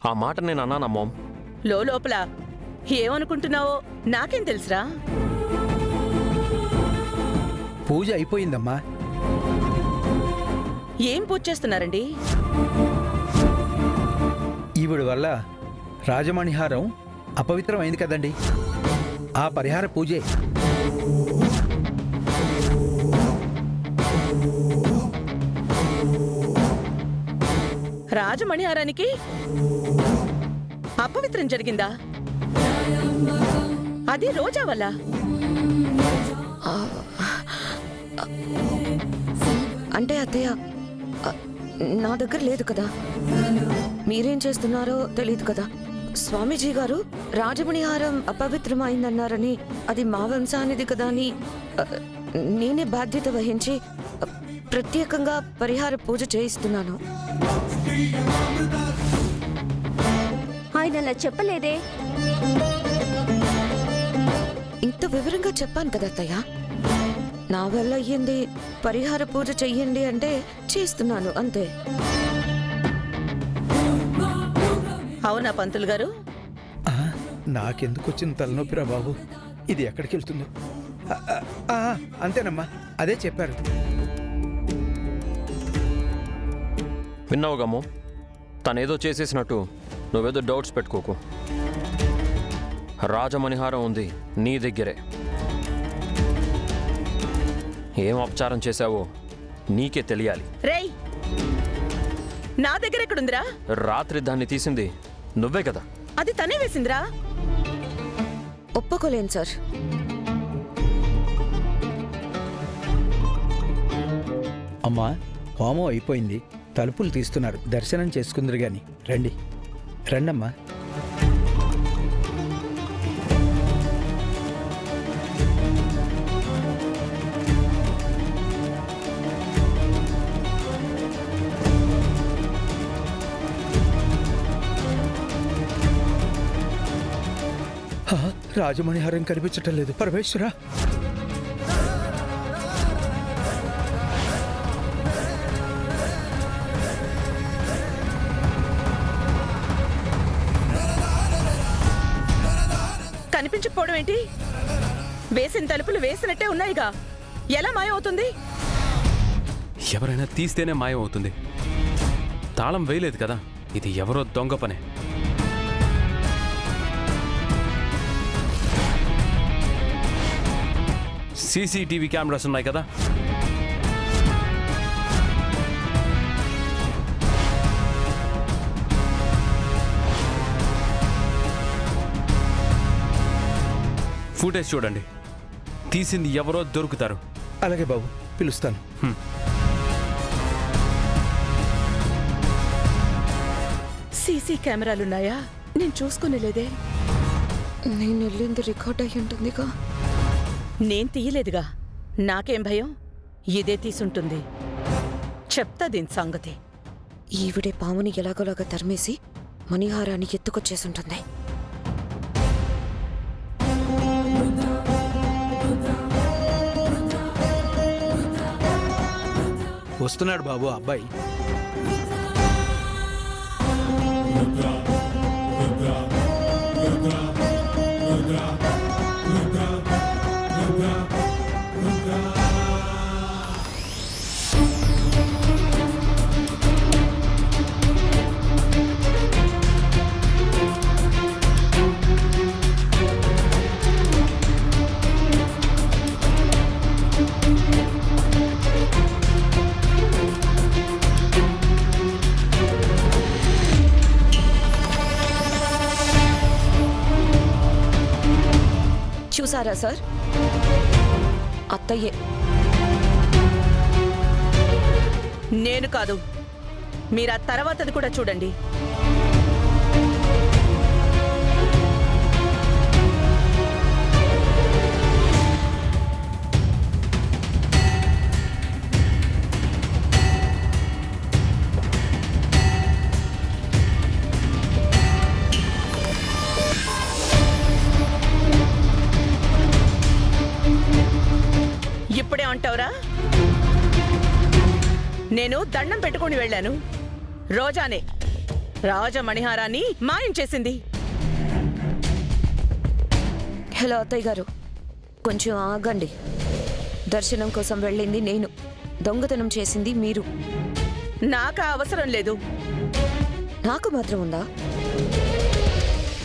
ఆ మాట నేను అన్నానా మామ్? లోపల ఏమనుకుంటున్నావో నాకేం తెలుసురా? పూజ అయిపోయిందమ్మా. ఏం పూజ చేస్తున్నారండి? ఈవిడి వల్ల రాజమణిహారం అపవిత్రమైంది కదండి, ఆ పరిహార పూజే. రాజమణిహారానికి అపవిత్రం జరిగిందా? అది రోజా వల్ల? అంటే అత్తయ్య, నా దగ్గర లేదు కదా, మీరేం చేస్తున్నారో తెలియదు కదా. స్వామీజీ గారు రాజమణిహారం అపవిత్రమైందన్నారని, అది మా వంశానిది కదా అని నేనే బాధ్యత వహించి ప్రత్యేకంగా పరిహార పూజ చేయిస్తున్నాను. ఆయన అలా చెప్పలేదే. ఇంత వివరంగా చెప్పాను కదా అత్తయ్య. నా వల్ల అయ్యింది, పరిహార పూజ చెయ్యండి అంటే చేస్తున్నాను అంతే. అవునా పంతులు గారు? నాకెందుకు వచ్చిన తలనొప్పిరా బాబు, ఇది ఎక్కడికి వెళ్తుందో. అంతేనమ్మా, అదే చెప్పారు. విన్నావుగా మామ్, తనేదో చేసేసినట్టు నువ్వేదో డౌట్స్ పెట్టుకోకు. రాజమణిహారం ఉంది నీ దగ్గరే. ఏం అపచారం చేశావో నీకే తెలియాలి. రేయ్, నా దగ్గర ఎక్కడుందిరా? రాత్రి దాన్ని తీసింది నువ్వే కదా. అది తనే వేసిందిరా. ఒప్పుకోలేను సార్. అమ్మా, హోమం అయిపోయింది, తలుపులు తీస్తున్నారు, దర్శనం చేసుకుందరు గాని. రండి రండమ్మా. రాజమణిహారం కనిపించటం లేదు. పరమేశ్వరా, కనిపించకపోవడం ఏంటి? వేసిన తలుపులు వేసినట్టే ఉన్నాయిగా, ఎలా మాయమవుతుంది? ఎవరైనా తీస్తేనే మాయం అవుతుంది. తాళం వేయలేదు కదా, ఇది ఎవరో దొంగ పనే. సీసీటీవీ కెమెరాస్ ఉన్నాయి కదా, ఫుటేజ్ చూడండి. తీసింది ఎవరో దొరుకుతారు. అలాగే బాబు, పిలుస్తాను. సీసీ కెమెరాలున్నాయా? నేను చూసుకునేలేదే. నేను వెళ్ళింది రికార్డ్ అయ్యి ఉంటుందిగా. నేను తీయలేదుగా, నాకేం భయం? ఇదే తీసుంటుంది. చెప్తా దీని సంగతి. ఈవిడే పాముని ఎలాగోలాగా తరిమేసి మణిహారాన్ని ఎత్తుకొచ్చేసుంటుంది. వస్తున్నాడు బాబు అబ్బాయి. చూసారా సార్, అత్తయ్యే. నేను కాదు, మీరు ఆ తర్వాతది కూడా చూడండి. ఇప్పుడే అంటావురా? నేను దండం పెట్టుకుని వెళ్ళాను. రోజానే రాజమణిహారాన్ని మాయం చేసింది. హలో అత్తయ్య గారు, కొంచెం ఆగండి. దర్శనం కోసం వెళ్ళింది నేను, దొంగతనం చేసింది మీరు. నాకు అవసరం లేదు. నాకు మాత్రం ఉందా?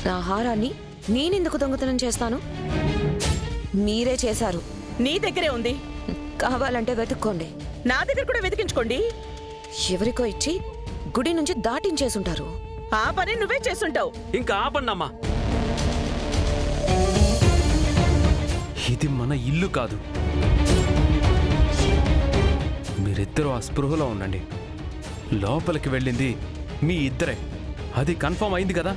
నా హారాన్ని నేనెందుకు దొంగతనం చేస్తాను? మీరే చేశారు. నీ దగ్గరే ఉంది, కావాలంటే వెతుక్కోండి. నా దగ్గర కూడా వెతికించుకోండి. ఎవరికో ఇచ్చి గుడి నుంచి దాటించేసుంటారు. ఆ పని నువ్వే చేస్తుంటావు. ఇంకా ఆపన్నమ్మా. ఇది మన ఇల్లు కాదు. మీరిద్దరూ ఆ స్పృహలో ఉండండి. లోపలికి వెళ్ళింది మీ ఇద్దరే, అది కన్ఫర్మ్ అయింది కదా.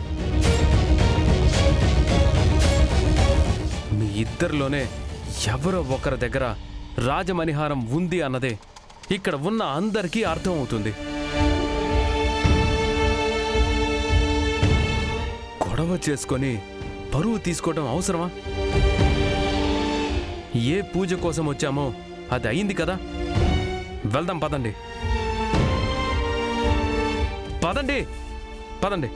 మీ ఇద్దరిలోనే ఎవరో ఒకరి దగ్గర రాజమణిహారం ఉంది అన్నదే ఇక్కడ ఉన్న అందరికీ అర్థం అవుతుంది. గొడవ చేసుకొని పరువు తీసుకోవడం అవసరమా? ఏ పూజ కోసం వచ్చామో అది అయింది కదా. వెళ్దాం, పదండి పదండి పదండి.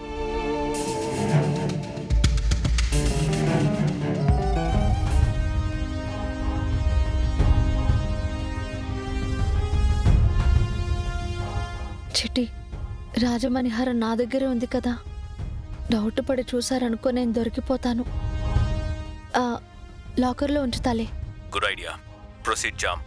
చిట్టి, రాజమణిహారం నా దగ్గరే ఉంది కదా. డౌట్ పడి చూసారనుకో నేను దొరికిపోతాను. లాకర్లో ఉంచుతాలే. Good idea. ప్రొసీడ్ జామ్.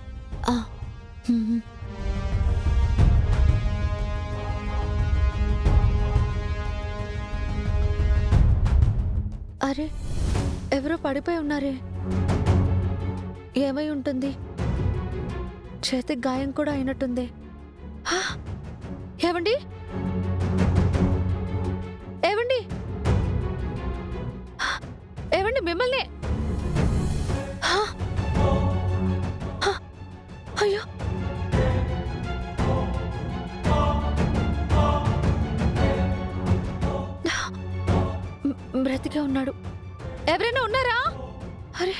అరే, ఎవరో పడిపోయి ఉన్నారే. ఏమై ఉంటుంది? చేతికి గాయం కూడా అయినట్టుంది. ఏవండి ఏవండి ఏవండి, మిమ్మల్ని. అయ్యో, బ్రతికే ఉన్నాడు. ఎవరైనా ఉన్నారా? అరే,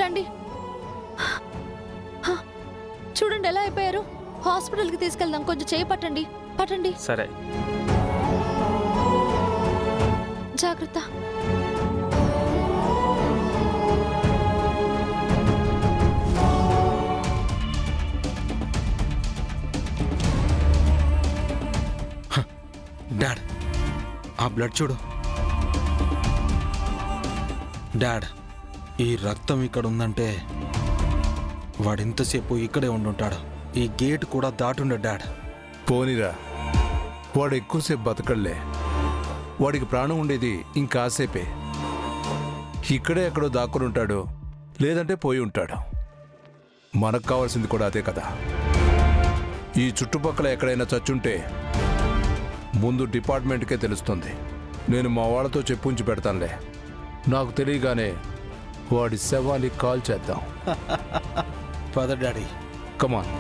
రండి. చూడండి ఎలా అయిపోయారు. హాస్పిటల్కి తీసుకెళ్దాం. కొంచెం చేయి పట్టండి. పట్టండి. సరే. జాగ్రత్త. డాడ్, ఆ బ్లడ్ చూడు. డాడ్, ఈ రక్తం ఇక్కడ ఉందంటే వాడింతసేపు ఇక్కడే ఉండుంటాడు. ఈ గేట్ కూడా దాటుండే డాడ్. పోనీరా, వాడు ఎక్కువసేపు బతకళ్లే. వాడికి ప్రాణం ఉండేది ఇంకాసేపే. ఇక్కడే ఎక్కడో దాక్కుని ఉంటాడు, లేదంటే పోయి ఉంటాడు. మనకు కావాల్సింది కూడా అదే కదా. ఈ చుట్టుపక్కల ఎక్కడైనా చచ్చుంటే ముందు డిపార్ట్మెంట్కే తెలుస్తుంది. నేను మా వాళ్ళతో చెప్పుంచి పెడతానులే. నాకు తెలియగానే వాడి శవాన్ని కాల్ చేద్దాం. పద డాడీ. కమాన్.